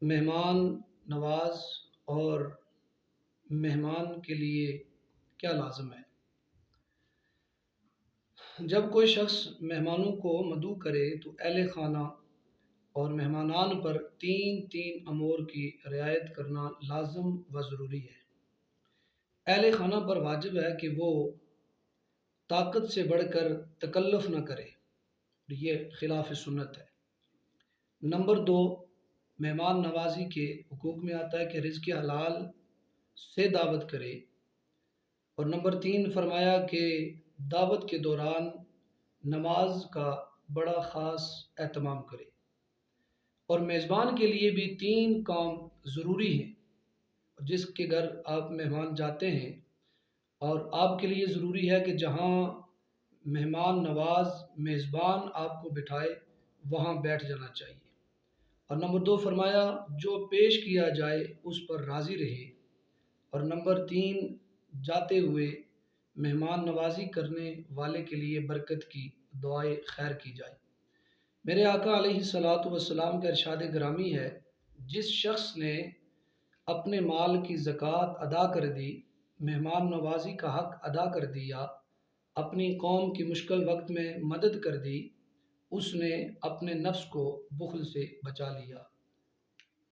مہمان نواز اور مہمان کے لیے کیا لازم ہے؟ جب کوئی شخص مہمانوں کو مدعو کرے تو اہل خانہ اور مہمانان پر تین تین امور کی رعایت کرنا لازم و ضروری ہے۔ اہل خانہ پر واجب ہے کہ وہ طاقت سے بڑھ کر تکلف نہ کرے، یہ خلاف سنت ہے۔ نمبر دو، مہمان نوازی کے حقوق میں آتا ہے کہ رزق حلال سے دعوت کرے، اور نمبر تین فرمایا کہ دعوت کے دوران نماز کا بڑا خاص اہتمام کرے۔ اور میزبان کے لیے بھی تین کام ضروری ہیں۔ جس کے گھر آپ مہمان جاتے ہیں اور آپ کے لیے ضروری ہے کہ جہاں مہمان نواز میزبان آپ کو بٹھائے وہاں بیٹھ جانا چاہیے۔ اور نمبر دو فرمایا جو پیش کیا جائے اس پر راضی رہے۔ اور نمبر تین جاتے ہوئے مہمان نوازی کرنے والے کے لیے برکت کی دعائے خیر کی جائے۔ میرے آقا علیہ الصلاۃ والسلام کا ارشاد گرامی ہے، جس شخص نے اپنے مال کی زکوٰۃ ادا کر دی، مہمان نوازی کا حق ادا کر دیا، اپنی قوم کی مشکل وقت میں مدد کر دی، اس نے اپنے نفس کو بخل سے بچا لیا۔